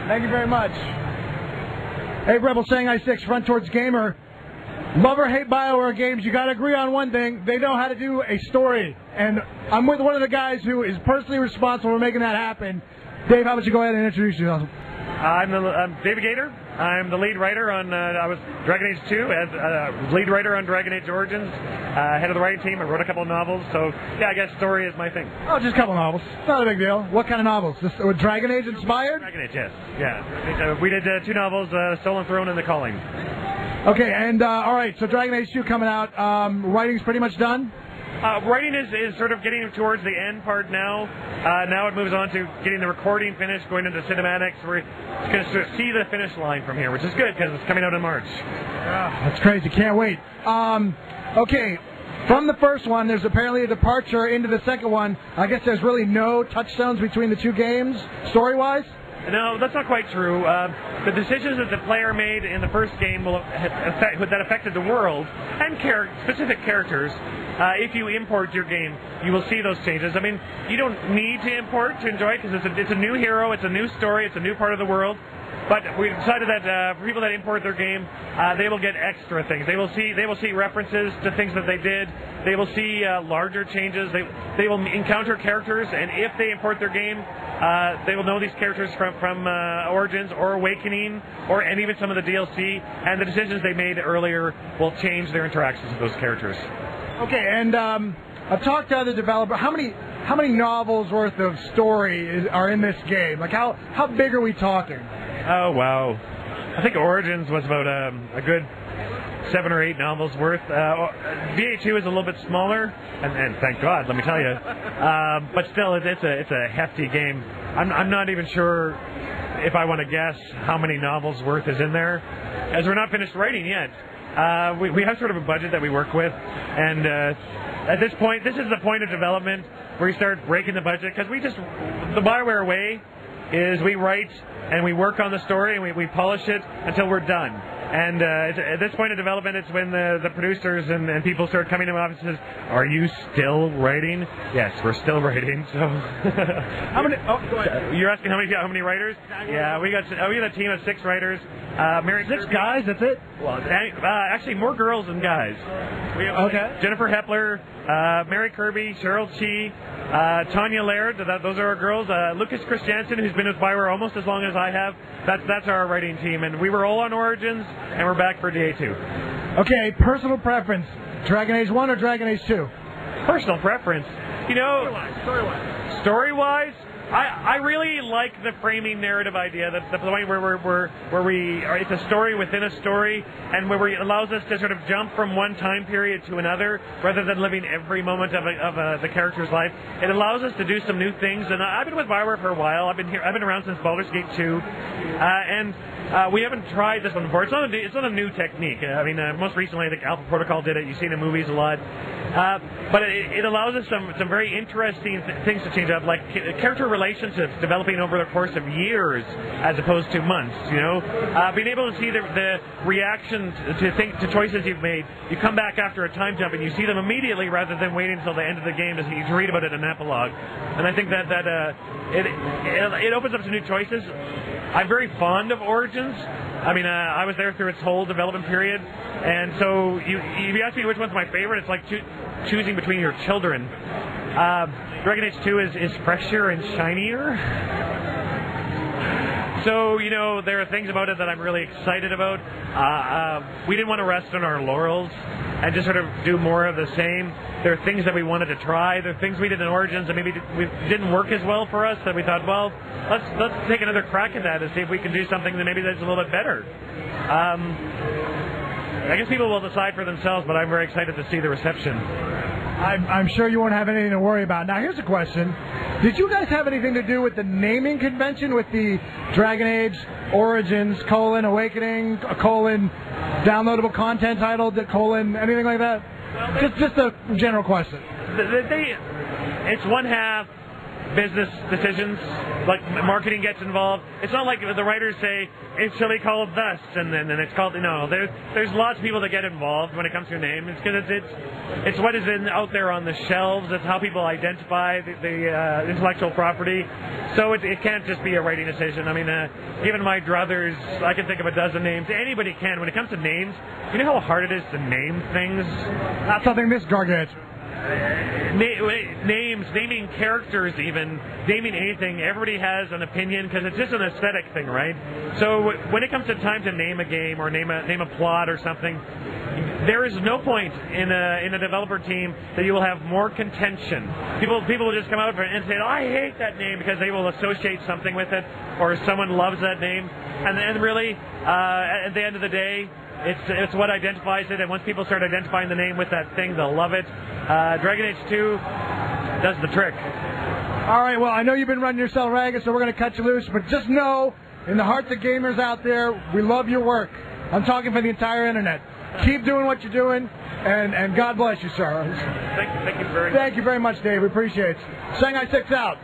Thank you very much. Hey, Rebel Shanghai 6, Front Towards Gamer. Love or hate BioWare games, you got to agree on one thing. They know how to do a story. And I'm with one of the guys who is personally responsible for making that happen. Dave, how about you go ahead and introduce yourself? I'm David Gator. I'm the lead writer on, I was Dragon Age 2, as lead writer on Dragon Age Origins, head of the writing team. I wrote a couple of novels, so yeah, I guess story is my thing. Oh, just a couple of novels. Not a big deal. What kind of novels? Just Dragon Age inspired? Dragon Age, yes. Yeah. We did 2 novels, Stolen Throne and The Calling. Okay, and all right, so Dragon Age 2 coming out. Writing's pretty much done? Writing is sort of getting towards the end part now. Now it moves on to getting the recording finished, going into cinematics. We're going to sort of see the finish line from here, which is good because it's coming out in March. That's crazy. Can't wait. Okay, from the first one, there's apparently a departure into the second one. I guess there's really no touchstones between the two games, story-wise? No, that's not quite true. The decisions that the player made in the first game that affected the world and specific characters, if you import your game, you will see those changes. I mean, you don't need to import to enjoy it because it's a new hero, it's a new story, it's a new part of the world. But we decided that for people that import their game, they will get extra things. They will see references to things that they did. They will see larger changes. They will encounter characters, and if they import their game, they will know these characters from Origins or Awakening and even some of the DLC. And the decisions they made earlier will change their interactions with those characters. Okay, and I've talked to other developers. How many novels worth of story are in this game? Like how big are we talking? Oh, wow. I think Origins was about a good 7 or 8 novels worth. VA2 is a little bit smaller, and thank God, let me tell you. But still, it's a hefty game. I'm not even sure if I want to guess how many novels worth is in there, as we're not finished writing yet. We have sort of a budget that we work with, and at this point, this is the point of development where you start breaking the budget, because the BioWare way is we write and we work on the story and we polish it until we're done. And at this point of development, it's when the producers and people start coming to my office and says, "Are you still writing?" Yes, we're still writing. So, how many? Oh, go ahead. You're asking how many writers? Yeah, we got a team of 6 writers. Mary 6 guys? That's it? Well, actually, more girls than guys. We have Jennifer Hepler, Mary Kirby, Cheryl Chi, Tanya Laird. Those are our girls. Lucas Christiansen, who's been with BioWare almost as long as I have. That's our writing team, and we were all on Origins, and we're back for DA2. Okay, personal preference: Dragon Age 1 or Dragon Age 2? Personal preference, Story-wise, I really like the framing narrative idea. That's the point where it's a story within a story, and where it allows us to sort of jump from one time period to another, rather than living every moment of the character's life. It allows us to do some new things, and I've been with BioWare for a while. I've been around since Baldur's Gate 2, and we haven't tried this one before. It's not a new technique. I mean, most recently, I think Alpha Protocol did it. You see it in movies a lot. But it allows us some very interesting things to change up, like character relationships developing over the course of years as opposed to months. Being able to see the reaction to choices you've made. You come back after a time jump and you see them immediately rather than waiting until the end of the game to read about it in an epilogue. And I think that it opens up to new choices. I'm very fond of Origins. I mean, I was there through its whole development period, and so if you ask me which one's my favorite, it's like choosing between your children. Dragon Age 2 is fresher and shinier. So, there are things about it that I'm really excited about. We didn't want to rest on our laurels and just sort of do more of the same. There are things that we wanted to try. There are things we did in Origins that maybe didn't work as well for us, that we thought, well, let's take another crack at that and see if we can do something that maybe that's a little bit better. I guess people will decide for themselves, but I'm very excited to see the reception. I'm sure you won't have anything to worry about. Now, here's a question. Did you guys have anything to do with the naming convention with the Dragon Age Origins, Awakening, downloadable content title, anything like that? Just a general question. It's one half business decisions, like marketing gets involved. It's not like the writers say it shall be called thus, and then it's called. No, there's lots of people that get involved when it comes to a name. It's because it's what is out there on the shelves. It's how people identify the intellectual property. So it can't just be a writing decision. I mean, even my druthers, I can think of a dozen names. Anybody can. When it comes to names, you know how hard it is to name things? Not something this gargantuan. Names, naming characters, even naming anything. Everybody has an opinion because it's just an aesthetic thing, right? So when it comes to time to name a game or name a plot or something, there is no point in a developer team that you will have more contention. People will just come out and say, "Oh, I hate that name," because they will associate something with it, or someone loves that name, and really, at the end of the day, it's what identifies it, and once people start identifying the name with that thing, they'll love it. Dragon Age 2 does the trick. All right, well, I know you've been running yourself ragged, so we're going to cut you loose, but just know, in the hearts of gamers out there, we love your work. I'm talking for the entire internet. Keep doing what you're doing, and God bless you, sir. Thank you very much. Thank you very much, Dave. We appreciate it. Shanghai 6 out.